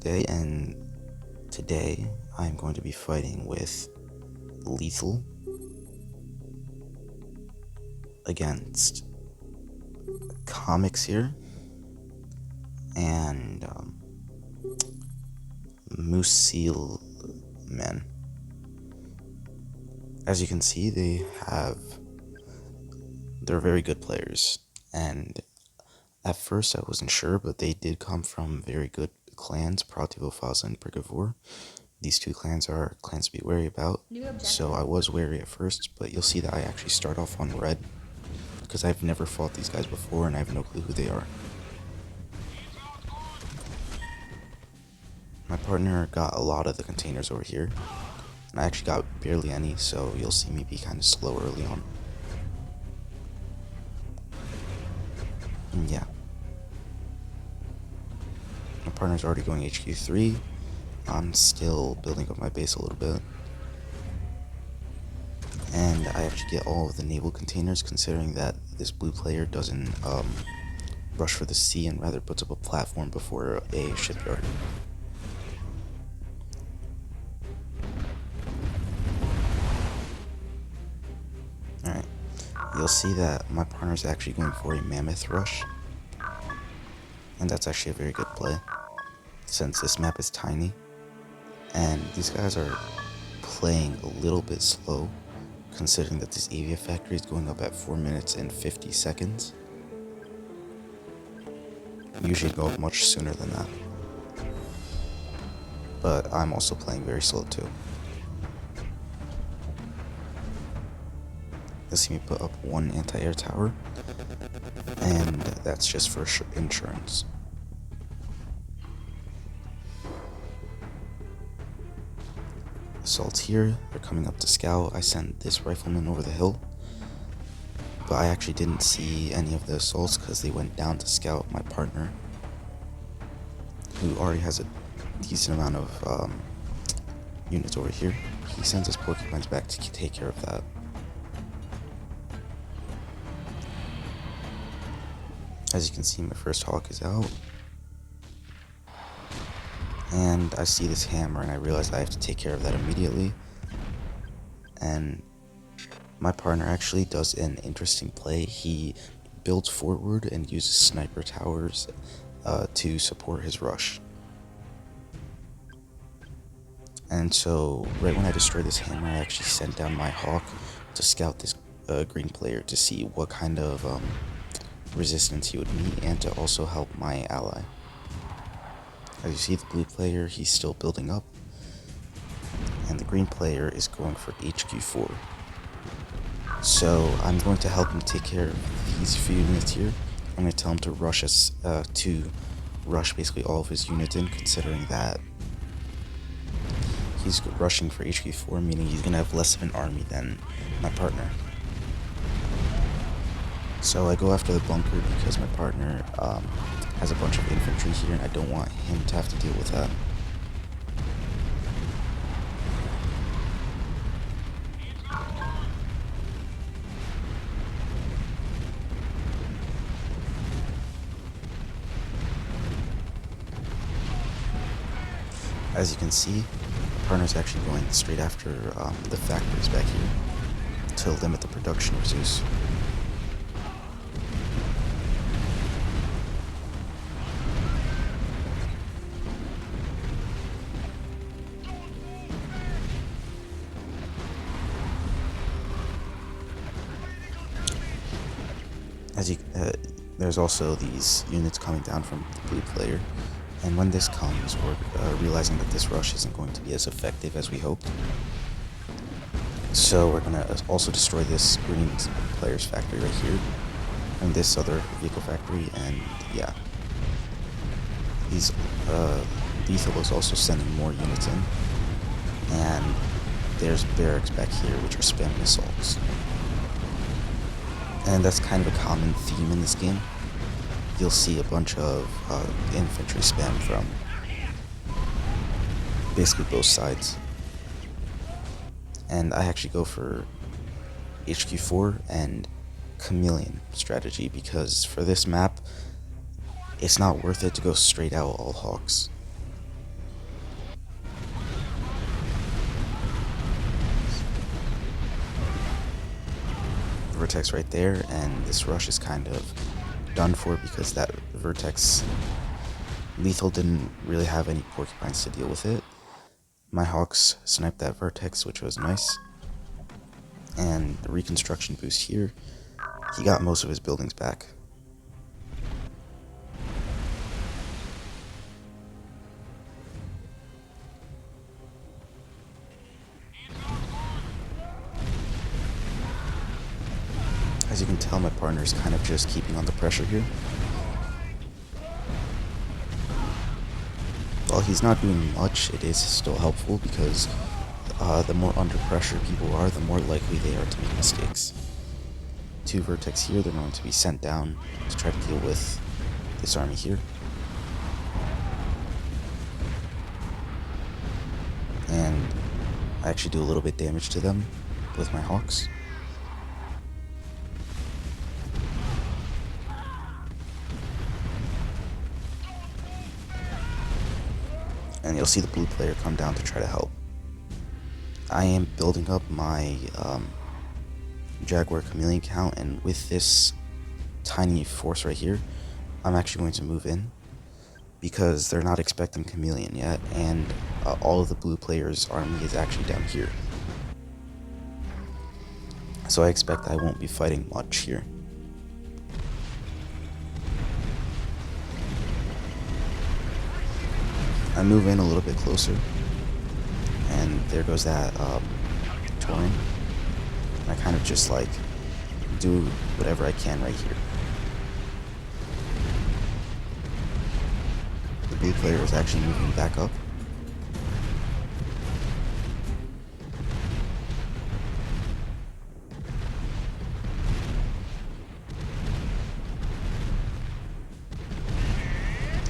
Day, and today I'm going to be fighting with Lethal against Comics here and Musil Men. As you can see, they're very good players, and at first I wasn't sure, but they did come from very good clans, Prativo, Faza, and Brigavor. These two clans are clans to be wary about, so I was wary at first, but you'll see that I actually start off on red, because I've never fought these guys before and I have no clue who they are. My partner got a lot of the containers over here, and I actually got barely any, so you'll see me be kind of slow early on. And yeah. My partner's already going HQ3. I'm still building up my base a little bit. And I actually get all of the naval containers, considering that this blue player doesn't rush for the sea and rather puts up a platform before a shipyard. Alright, you'll see that my partner's actually going for a mammoth rush, and that's actually a very good play, since this map is tiny, and these guys are playing a little bit slow, considering that this Avia factory is going up at 4 minutes and 50 seconds. I usually go up much sooner than that, but I'm also playing very slow too. You'll see me put up one anti-air tower, and that's just for insurance. Assaults here, they're coming up to scout. I sent this rifleman over the hill, but I actually didn't see any of the assaults because they went down to scout my partner, who already has a decent amount of units over here. He sends his porcupines back to take care of that. As you can see, my first hawk is out, and I see this hammer and I realize I have to take care of that immediately. And my partner actually does an interesting play. He builds forward and uses sniper towers to support his rush. And so right when I destroy this hammer, I actually sent down my hawk to scout this green player to see what kind of resistance he would meet, and to also help my ally. As you see, the blue player, he's still building up, and the green player is going for HQ4. So I'm going to help him take care of these few units here. I'm going to tell him to rush basically all of his units in, considering that he's rushing for HQ4, meaning he's going to have less of an army than my partner. So I go after the bunker because my partner has a bunch of infantry here, and I don't want him to have to deal with that. As you can see, my partner's actually going straight after the factories back here to limit the production of Zeus. There's also these units coming down from the blue player, and when this comes, we're realizing that this rush isn't going to be as effective as we hoped. So we're going to also destroy this green player's factory right here, and this other vehicle factory, and yeah. Lethal is also sending more units in, and there's barracks back here which are spamming assaults. And that's kind of a common theme in this game. You'll see a bunch of infantry spam from basically both sides. And I actually go for HQ4 and Chameleon strategy, because for this map, it's not worth it to go straight out all hawks. vertex right there, and this rush is kind of done for because that vertex lethal didn't really have any porcupines to deal with it. My hawks sniped that vertex, which was nice. And the reconstruction boost here, he got most of his buildings back. As you can tell, my partner's kind of just keeping on the pressure here. While he's not doing much, it is still helpful because the more under pressure people are, the more likely they are to make mistakes. 2 vertex here, they're going to be sent down to try to deal with this army here. And I actually do a little bit damage to them with my hawks. And you'll see the blue player come down to try to help. I am building up my Jaguar Chameleon count, and with this tiny force right here, I'm actually going to move in because they're not expecting Chameleon yet, and all of the blue players' army is actually down here. So I expect I won't be fighting much here. I move in a little bit closer, and there goes that Tauren. I kind of just like do whatever I can right here. The blue player is actually moving back up.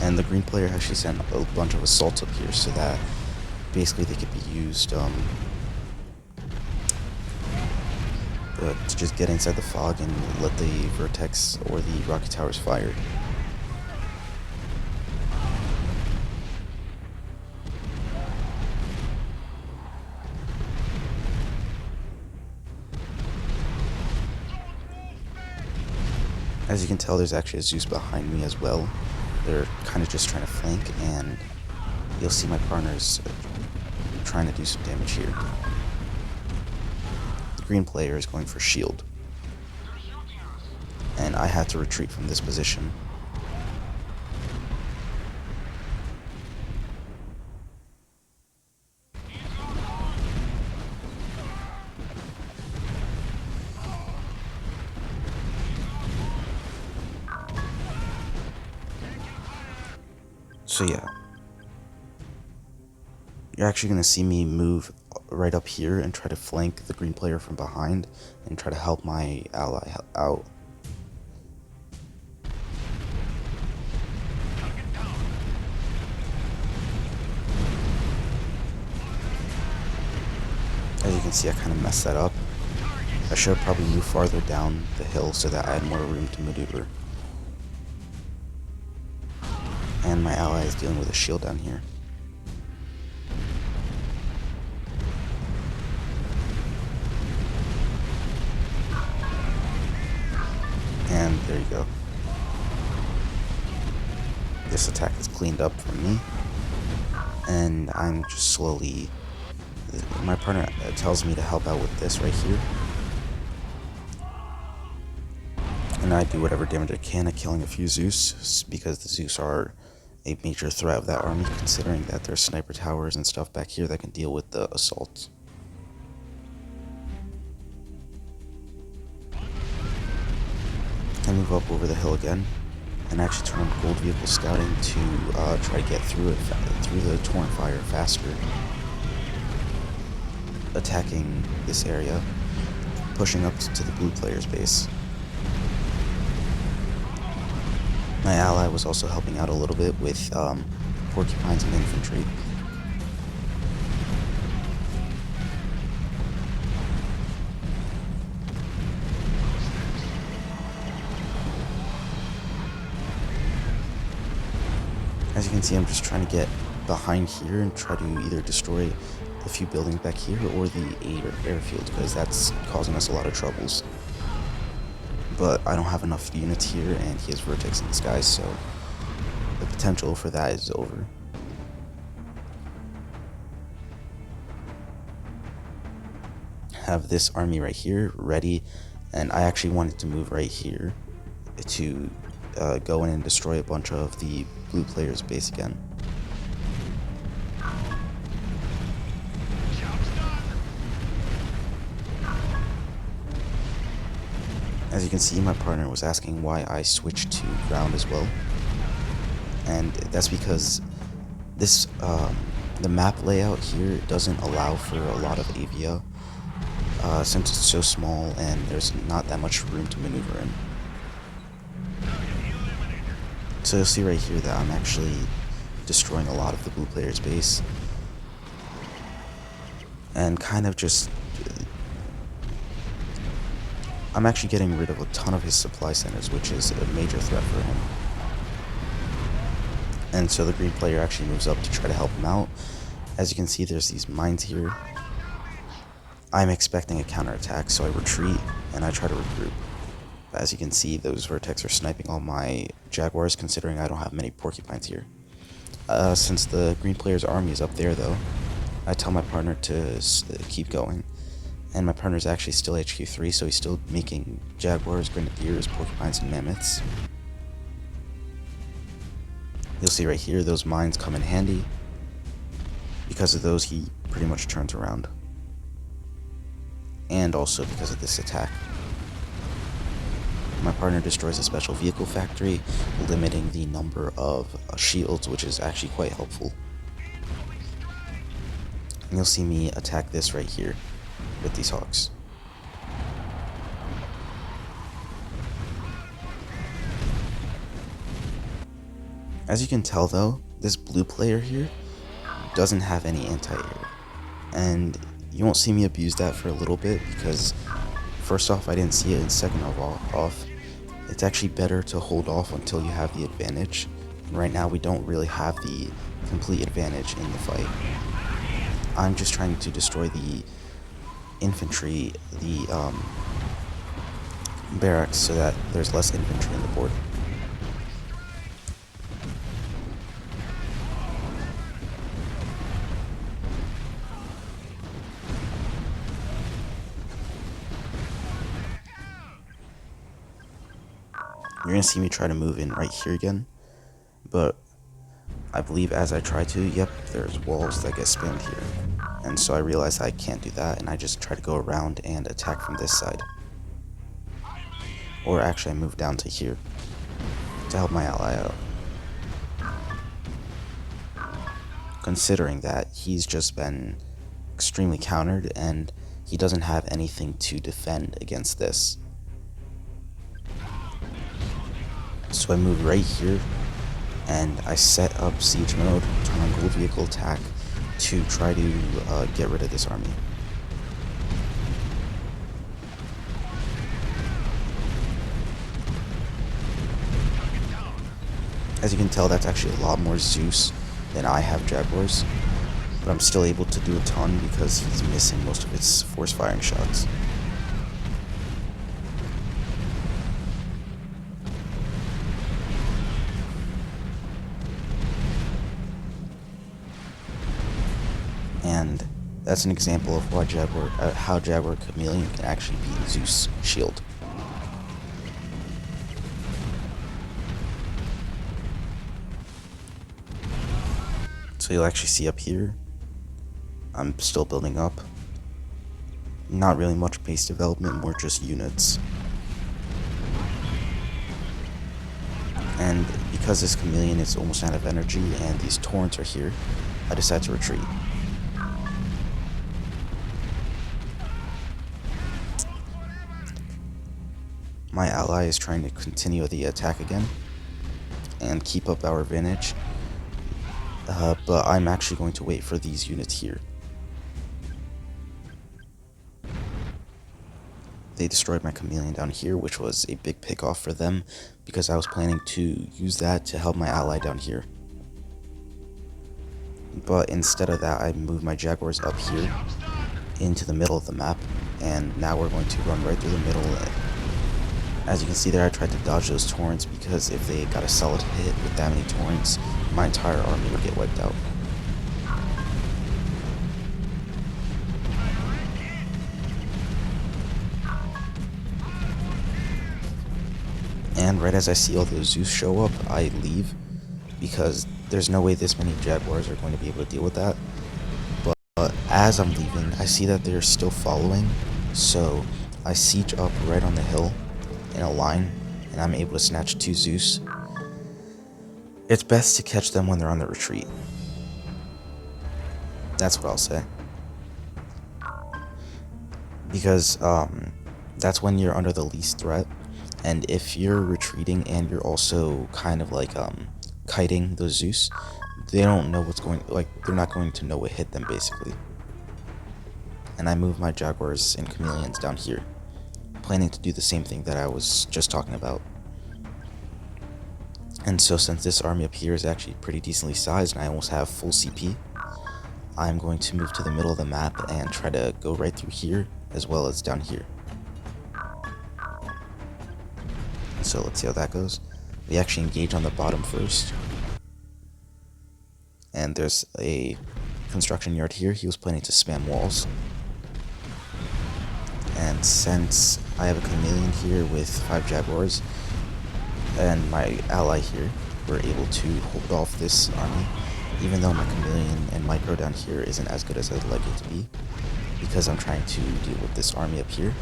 And the green player actually sent a bunch of assaults up here so that basically they could be used to just get inside the fog and let the vertex or the rocket towers fire. As you can tell, there's actually a Zeus behind me as well. They're kind of just trying to flank, and you'll see my partners trying to do some damage here. The green player is going for shield, and I had to retreat from this position. So yeah, you're actually going to see me move right up here and try to flank the green player from behind and try to help my ally out. As you can see, I kind of messed that up. I should have probably moved farther down the hill so that I had more room to maneuver. And my ally is dealing with a shield down here. And there you go. This attack is cleaned up for me. And I'm just slowly... My partner tells me to help out with this right here. And I do whatever damage I can at killing a few Zeus, because the Zeus are a major threat of that army, considering that there's sniper towers and stuff back here that can deal with the assaults. I move up over the hill again, and actually turn on gold vehicle scouting to try to get through the Tauren fire faster, attacking this area, pushing up to the blue player's base. My ally was also helping out a little bit with porcupines and infantry. As you can see, I'm just trying to get behind here and try to either destroy a few buildings back here or the airfield, because that's causing us a lot of troubles. but I don't have enough units here, and he has Vertex in the sky, so the potential for that is over. Have this army right here ready, and I actually wanted to move right here to go in and destroy a bunch of the blue players' base again. As you can see, my partner was asking why I switched to ground as well, and that's because this the map layout here doesn't allow for a lot of Avia, since it's so small and there's not that much room to maneuver in. So you'll see right here that I'm actually destroying a lot of the blue player's base, and kind of just I'm actually getting rid of a ton of his supply centers, which is a major threat for him. And so the green player actually moves up to try to help him out. As you can see, there's these mines here. I'm expecting a counterattack, so I retreat and I try to regroup. As you can see, those Vertex are sniping all my Jaguars, considering I don't have many Porcupines here. Since the green player's army is up there, though, I tell my partner to keep going. And my partner is actually still HQ3, so he's still making Jaguars, Grenadiers, Porcupines, and Mammoths. You'll see right here, those mines come in handy. Because of those, he pretty much turns around. And also because of this attack. My partner destroys a special vehicle factory, limiting the number of shields, which is actually quite helpful. And you'll see me attack this right here with these hawks. As you can tell though, this blue player here doesn't have any anti-air, and you won't see me abuse that for a little bit because first off, I didn't see it, and second of all, it's actually better to hold off until you have the advantage. And right now we don't really have the complete advantage in the fight. I'm just trying to destroy the infantry, the barracks, so that there's less infantry on the board. You're gonna see me try to move in right here again, but I believe as I try to, yep, there's walls that get spammed here. And so I realized I can't do that, and I just try to go around and attack from this side. Or actually I move down to here to help my ally out. Considering that he's just been extremely countered and he doesn't have anything to defend against this. So I move right here and I set up siege mode, turn on gold vehicle attack to try to get rid of this army. As you can tell, that's actually a lot more Zeus than I have Jaguars, but I'm still able to do a ton because he's missing most of its force firing shots. And that's an example of why how Jaguar Chameleon can actually beat Zeus Shield. So you'll actually see up here, I'm still building up. Not really much base development, more just units. And because this Chameleon is almost out of energy and these torrents are here, I decide to retreat. My ally is trying to continue the attack again and keep up our advantage, but I'm actually going to wait for these units here. They destroyed my Chameleon down here, which was a big pick off for them because I was planning to use that to help my ally down here. But instead of that, I moved my Jaguars up here into the middle of the map, and now we're going to run right through the middle As you can see there, I tried to dodge those torrents because if they got a solid hit with that many torrents, my entire army would get wiped out. And right as I see all those Zeus show up, I leave because there's no way this many Jaguars are going to be able to deal with that. But as I'm leaving, I see that they're still following, so I siege up right on the hill in a line, and I'm able to snatch 2 Zeus. It's best to catch them when they're on the retreat. That's what I'll say. Because that's when you're under the least threat, and if you're retreating and you're also kind of like kiting those Zeus, they don't know what's going, like they're not going to know what hit them basically. And I move my Jaguars and Chameleons down here, planning to do the same thing that I was just talking about. And so since this army up here is actually pretty decently sized and I almost have full CP, I'm going to move to the middle of the map and try to go right through here as well as down here. So let's see how that goes. We actually engage on the bottom first. And there's a construction yard here. He was planning to spam walls. And since I have a Chameleon here with 5 Jaguars and my ally here, we're able to hold off this army, even though my Chameleon and Micro down here isn't as good as I'd like it to be, because I'm trying to deal with this army up here.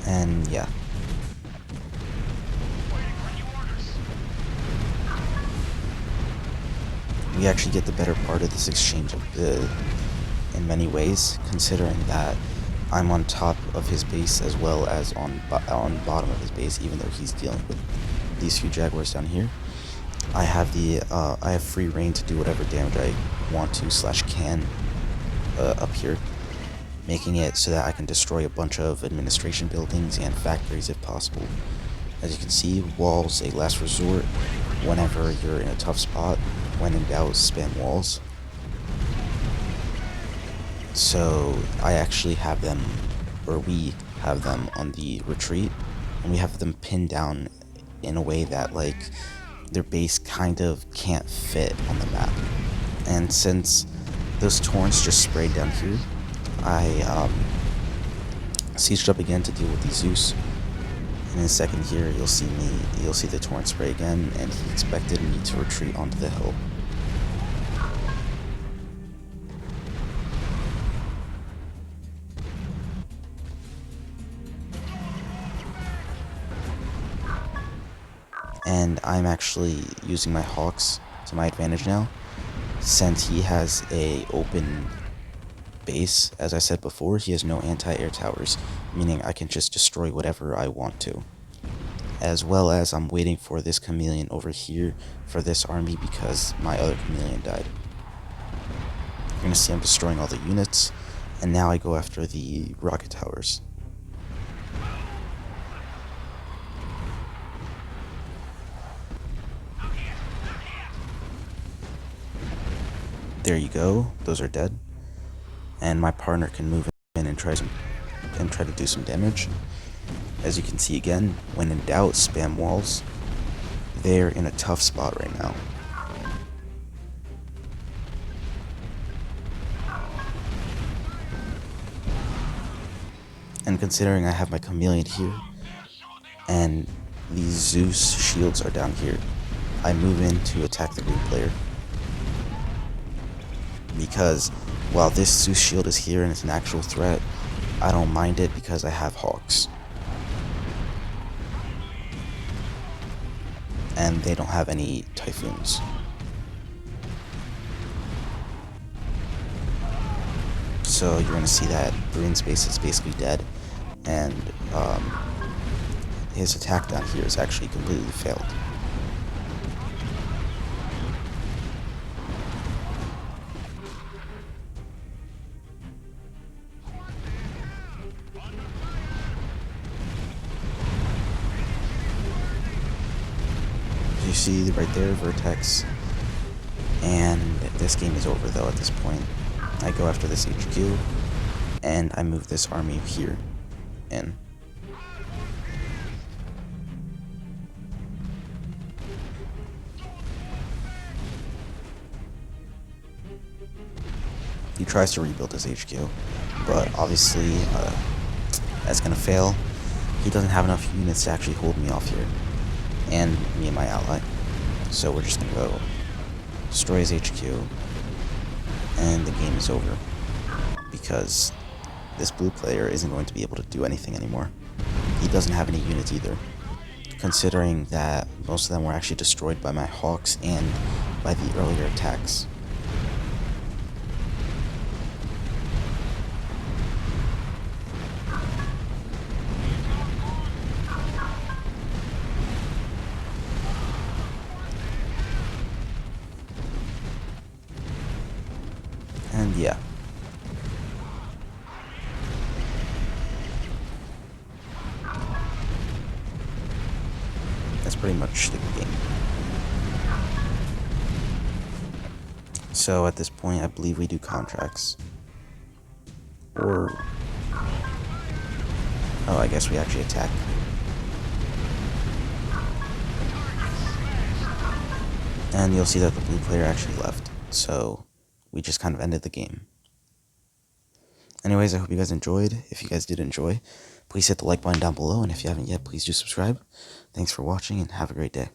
And yeah. We actually get the better part of this exchange in many ways, considering that I'm on top of his base as well as on bottom of his base, even though he's dealing with these few Jaguars down here. I have free reign to do whatever damage I want to / can up here, making it so that I can destroy a bunch of administration buildings and factories if possible. As you can see, walls a last resort whenever you're in a tough spot. When in doubt, spam walls. So I actually have them, or we have them on the retreat, and we have them pinned down in a way that like their base kind of can't fit on the map. And since those torrents just sprayed down here, I sieged up again to deal with these Zeus. In a second here, you'll see the torrent spray again, and he expected me to retreat onto the hill. And I'm actually using my Hawks to my advantage now, since he has a open base. As I said before, he has no anti-air towers, meaning I can just destroy whatever I want to. As well as I'm waiting for this Chameleon over here for this army because my other Chameleon died. You're gonna see I'm destroying all the units, and now I go after the rocket towers. There you go, those are dead. And my partner can move in and try to do some damage. As you can see again, when in doubt, spam walls. They're in a tough spot right now. And considering I have my Chameleon here, and these Zeus shields are down here, I move in to attack the green player. Because while this Zeus shield is here and it's an actual threat, I don't mind it because I have Hawks. And they don't have any Typhoons. So you're going to see that green's base is basically dead, and his attack down here is actually completely failed. You see right there, Vertex And this game is over though at this point. I go after this HQ, and I move this army here in. He tries to rebuild his HQ, but obviously that's gonna fail. He doesn't have enough units to actually hold me off here, and me and my ally. So we're just gonna go destroy his HQ, and the game is over because this blue player isn't going to be able to do anything anymore. He doesn't have any units either, considering that most of them were actually destroyed by my hawks and by the earlier attacks. And yeah. That's pretty much the game. So at this point, I believe we do contracts. Or... oh, I guess we actually attack. And you'll see that the blue player actually left. So we just kind of ended the game. Anyways, I hope you guys enjoyed. If you guys did enjoy, please hit the like button down below. And if you haven't yet, please do subscribe. Thanks for watching and have a great day.